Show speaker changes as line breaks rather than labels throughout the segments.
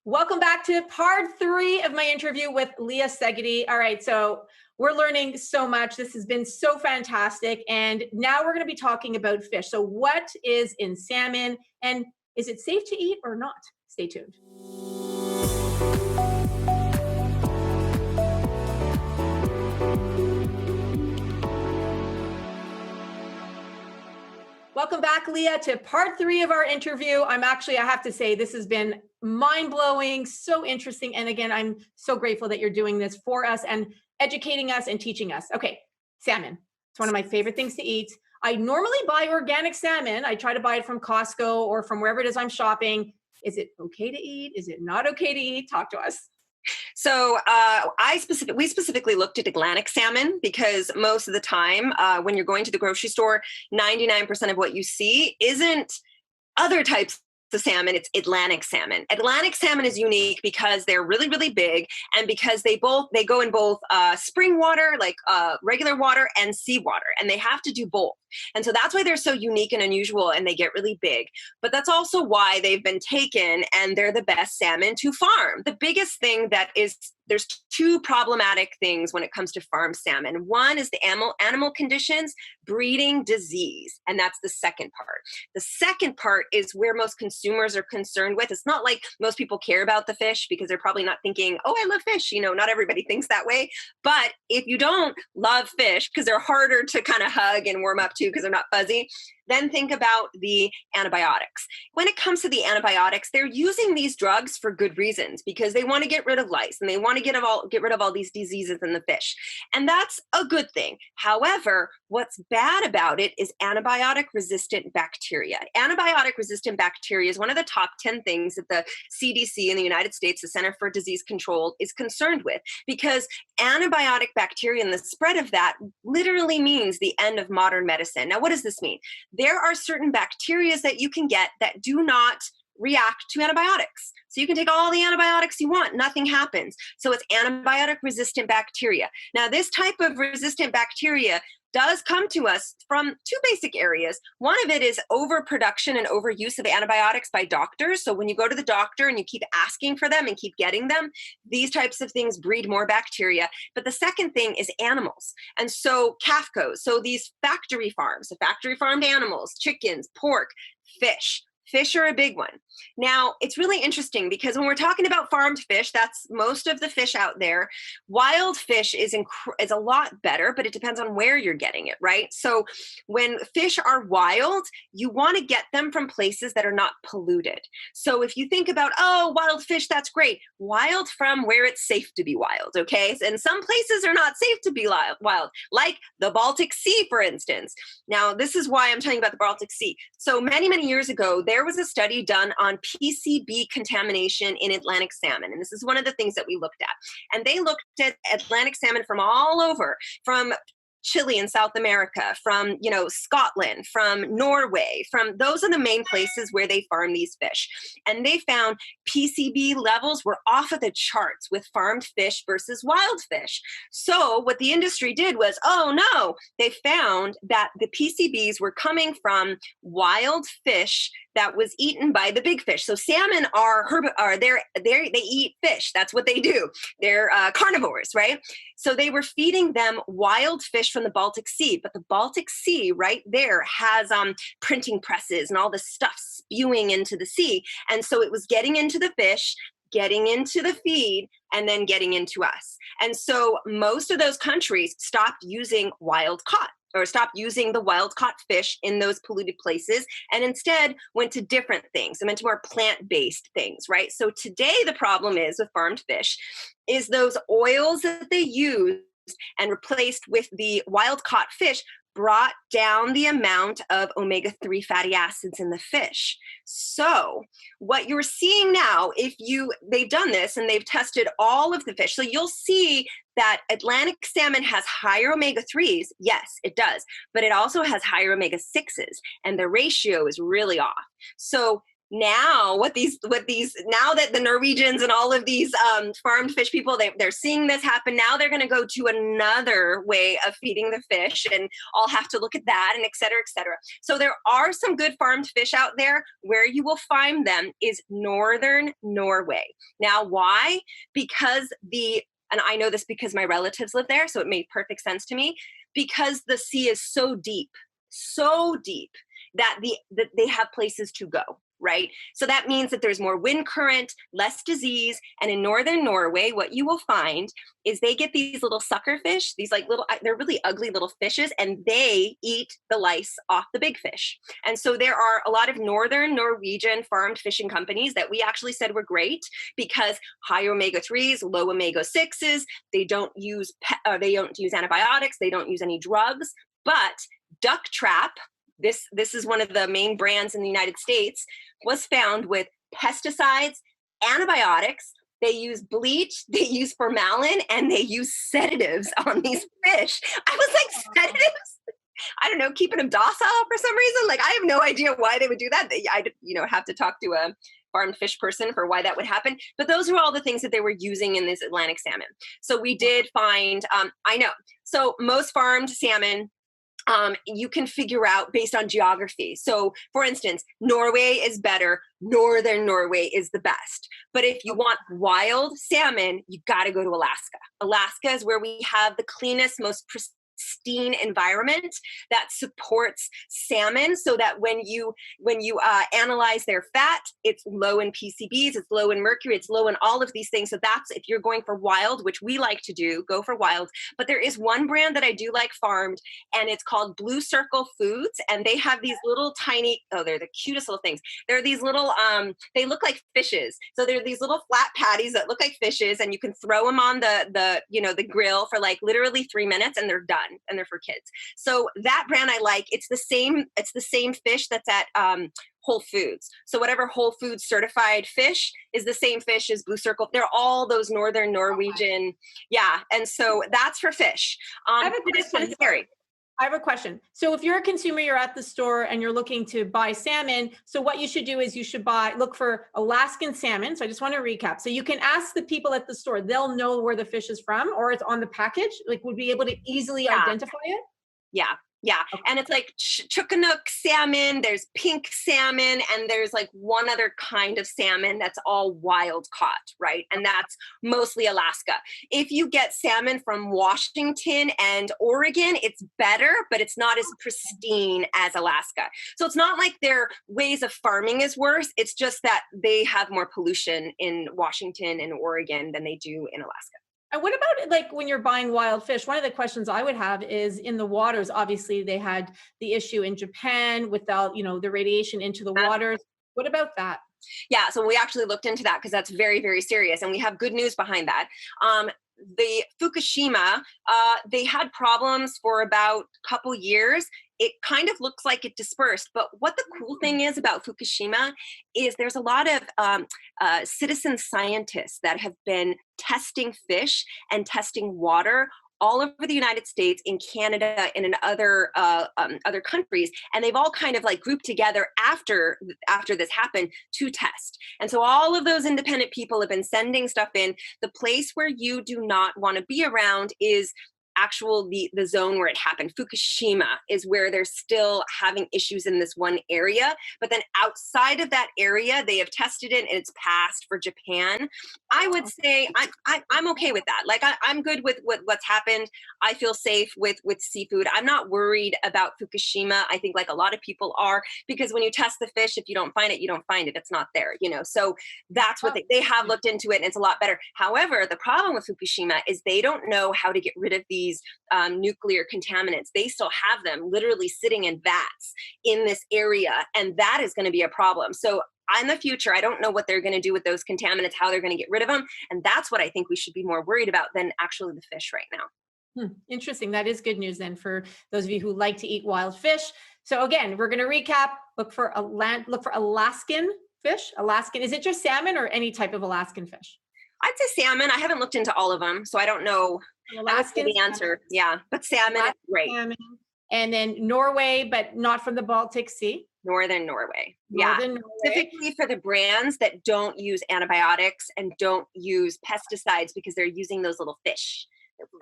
Welcome back to part 3 of my interview with Leah Segedie. All right, so we're learning so much. This has been so fantastic. And now we're going to be talking about fish. So, what is in salmon and is it safe to eat or not? Stay tuned. Welcome back, Leah, to part 3 of our interview. I have to say, this has been mind-blowing, so interesting. And again, I'm so grateful that you're doing this for us and educating us and teaching us. Okay, salmon. It's one of my favorite things to eat. I normally buy organic salmon. I try to buy it from Costco or from wherever it is I'm shopping. Is it okay to eat? Is it not okay to eat? Talk to us.
So we specifically looked at Atlantic salmon because most of the time when you're going to the grocery store, 99% of what you see isn't other types of salmon, it's Atlantic salmon. Atlantic salmon is unique because they're really, really big and because they go in both spring water, like regular water, and seawater, and they have to do both. And so that's why they're so unique and unusual and they get really big. But that's also why they've been taken and they're the best salmon to farm. The biggest thing there's two problematic things when it comes to farm salmon. One is the animal conditions, breeding, disease, and that's the second part. The second part is where most consumers are concerned with. It's not like most people care about the fish because they're probably not thinking, oh, I love fish. Not everybody thinks that way. But if you don't love fish because they're harder to kind of hug and warm up to because they're not fuzzy, then think about the antibiotics. When it comes to the antibiotics, they're using these drugs for good reasons because they want to get rid of lice and they want to get rid of all these diseases in the fish. And that's a good thing. However, what's bad about it is antibiotic-resistant bacteria. Antibiotic-resistant bacteria is one of the top 10 things that the CDC in the United States, the Center for Disease Control, is concerned with because antibiotic bacteria and the spread of that literally means the end of modern medicine. Now, what does this mean? There are certain bacteria that you can get that do not react to antibiotics. So you can take all the antibiotics you want, nothing happens. So it's antibiotic resistant bacteria. Now, this type of resistant bacteria does come to us from two basic areas. One of it is overproduction and overuse of antibiotics by doctors. So when you go to the doctor and you keep asking for them and keep getting them, these types of things breed more bacteria. But the second thing is animals. And so CAFCOs, so these factory farms, the factory farmed animals, chickens, pork, fish. Fish are a big one. Now, it's really interesting because when we're talking about farmed fish, that's most of the fish out there. Wild fish is a lot better, but it depends on where you're getting it, right? So when fish are wild, you want to get them from places that are not polluted. So if you think about, oh, wild fish, that's great. Wild from where it's safe to be wild, okay? And some places are not safe to be wild, like the Baltic Sea, for instance. Now, this is why I'm telling you about the Baltic Sea. So many, many years ago, there was a study done on PCB contamination in Atlantic salmon. And this is one of the things that we looked at. And they looked at Atlantic salmon from all over, from Chile in South America, from Scotland, from Norway, those are the main places where they farm these fish. And they found PCB levels were off of the charts with farmed fish versus wild fish. So what the industry did was, oh no, they found that the PCBs were coming from wild fish that was eaten by the big fish. So salmon they eat fish. That's what they do. They're carnivores, right? So they were feeding them wild fish from the Baltic Sea, but the Baltic Sea right there has printing presses and all this stuff spewing into the sea. And so it was getting into the fish, getting into the feed, and then getting into us. And so most of those countries stopped using wild caught or stopped using the wild caught fish in those polluted places and instead went to different things and went to more plant-based things, right? So today the problem is with farmed fish is those oils that they use and replaced with the wild caught fish brought down the amount of omega-3 fatty acids in the fish. So what you're seeing now, they've done this and they've tested all of the fish. So you'll see that Atlantic salmon has higher omega-3s. Yes, it does. But it also has higher omega-6s and the ratio is really off. So now now that the Norwegians and all of these farmed fish people, they're seeing this happen, now they're going to go to another way of feeding the fish, and I'll have to look at that, and et cetera, et cetera. So there are some good farmed fish out there. Where you will find them is northern Norway. Now, why? Because and I know this because my relatives live there, so it made perfect sense to me, because the sea is so deep that they have places to go. Right? So that means that there's more wind current, less disease. And in northern Norway, what you will find is they get these little sucker fish, these like they're really ugly little fishes, and they eat the lice off the big fish. And so there are a lot of northern Norwegian farmed fishing companies that we actually said were great because high omega-3s, low omega-6s, they don't use antibiotics, they don't use any drugs. But Duck Trap, this is one of the main brands in the United States, was found with pesticides, antibiotics. They use bleach, they use formalin, and they use sedatives on these fish. I was like, sedatives? I don't know, keeping them docile for some reason. Like, I have no idea why they would do that. I have to talk to a farmed fish person for why that would happen. But those are all the things that they were using in this Atlantic salmon. So we did find, I know. So most farmed salmon, you can figure out based on geography. So for instance, Norway is better. Northern Norway is the best. But if you want wild salmon, you got to go to Alaska. Alaska is where we have the cleanest, most pristine environment that supports salmon, so that when you analyze their fat, it's low in PCBs, it's low in mercury, it's low in all of these things. So that's, if you're going for wild, which we like to do, go for wild. But there is one brand that I do like farmed, and it's called Blue Circle Foods, and they have these little tiny, they're the cutest little things. They're these little, they look like fishes. So they're these little flat patties that look like fishes, and you can throw them on the grill for like literally 3 minutes, and they're done. And they're for kids. So that brand I like. It's the same fish that's at Whole Foods. So whatever Whole Foods certified fish is the same fish as Blue Circle. They're all those northern Norwegian. Yeah. And so that's for fish.
I have a question. I have a question. So if you're a consumer, you're at the store and you're looking to buy salmon. So what you should do is you should look for Alaskan salmon. So I just want to recap. So you can ask the people at the store, they'll know where the fish is from, or it's on the package, like would be able to easily identify it.
Yeah. Yeah. Okay. And it's like Chukanook salmon, there's pink salmon, and there's like one other kind of salmon that's all wild caught, right? And that's mostly Alaska. If you get salmon from Washington and Oregon, it's better, but it's not as pristine as Alaska. So it's not like their ways of farming is worse. It's just that they have more pollution in Washington and Oregon than they do in Alaska.
And what about like when you're buying wild fish? One of the questions I would have is in the waters. Obviously, they had the issue in Japan without, the radiation into the waters. What about that?
Yeah, so we actually looked into that because that's very, very serious, and we have good news behind that. The Fukushima, they had problems for about a couple years. It kind of looks like it dispersed. But what the cool thing is about Fukushima is there's a lot of citizen scientists that have been testing fish and testing water all over the United States, in Canada, and in other countries, and they've all kind of like grouped together after this happened to test. And so all of those independent people have been sending stuff in. The place where you do not want to be around is the zone where it happened. Fukushima is where they're still having issues in this one area, but then outside of that area, they have tested it and it's passed for Japan. I would say I'm okay with that. Like I'm good with what's happened. I feel safe with seafood. I'm not worried about Fukushima. I think like a lot of people are, because when you test the fish, if you don't find it, you don't find it. It's not there, So that's what they have looked into it, and it's a lot better. However, the problem with Fukushima is they don't know how to get rid of these nuclear contaminants. They still have them literally sitting in vats in this area, and that is going to be a problem. So in the future, I don't know what they're going to do with those contaminants, how they're going to get rid of them, and that's what I think we should be more worried about than actually the fish right now.
Interesting. That is good news then for those of you who like to eat wild fish. So again, we're going to recap. Look for Alaskan fish. Alaskan. Is it just salmon or any type of Alaskan fish?
I'd say salmon. I haven't looked into all of them, so I don't know the answer. Yeah, but salmon is great.
Salmon. And then Norway, but not from the Baltic Sea.
Northern Norway.
Northern Norway.
Specifically for the brands that don't use antibiotics and don't use pesticides because they're using those little fish.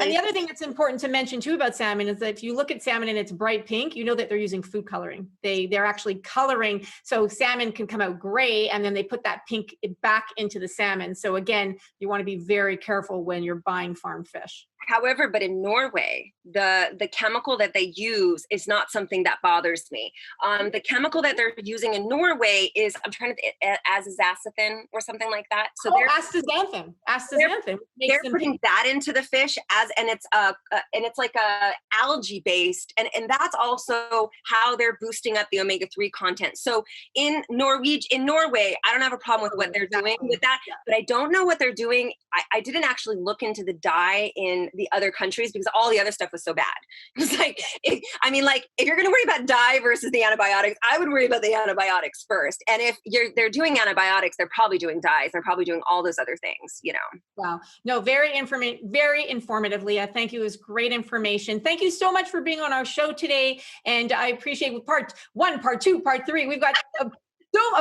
And the other thing that's important to mention too about salmon is that if you look at salmon and it's bright pink, you know that they're using food coloring. They're actually coloring. So salmon can come out gray and then they put that pink back into the salmon. So again, you want to be very careful when you're buying farm fish.
However, but in Norway, the chemical that they use is not something that bothers me. The chemical that they're using in Norway is, I'm trying to, azathioprine or something like that. So
astaxanthin.
They're putting that into the fish and it's like a algae based, and that's also how they're boosting up the omega-3 content. So in Norway, I don't have a problem with what they're doing with that, but I don't know what they're doing. I didn't actually look into the dye in the other countries because all the other stuff was so bad. It's like, if you're going to worry about dye versus the antibiotics, I would worry about the antibiotics first. And if they're doing antibiotics, they're probably doing dyes. They're probably doing all those other things,
Wow. No, very informative, Leah. Thank you. It was great information. Thank you so much for being on our show today. And I appreciate part 1, part 2, part 3. We've got a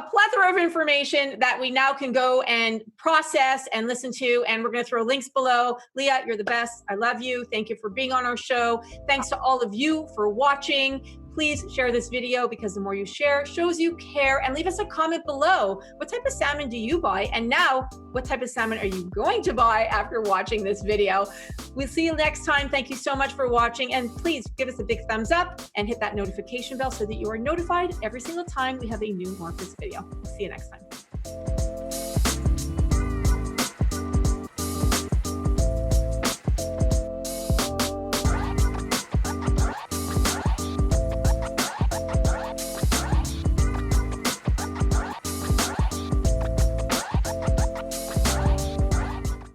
plethora of information that we now can go and process and listen to, and we're going to throw links below. Leah, you're the best. I love you. Thank you for being on our show. Thanks to all of you for watching. Please share this video because the more you share shows you care, and leave us a comment below. What type of salmon do you buy? And now, what type of salmon are you going to buy after watching this video? We'll see you next time. Thank you so much for watching, and please give us a big thumbs up and hit that notification bell so that you are notified every single time we have a new Morphus video. See you next time.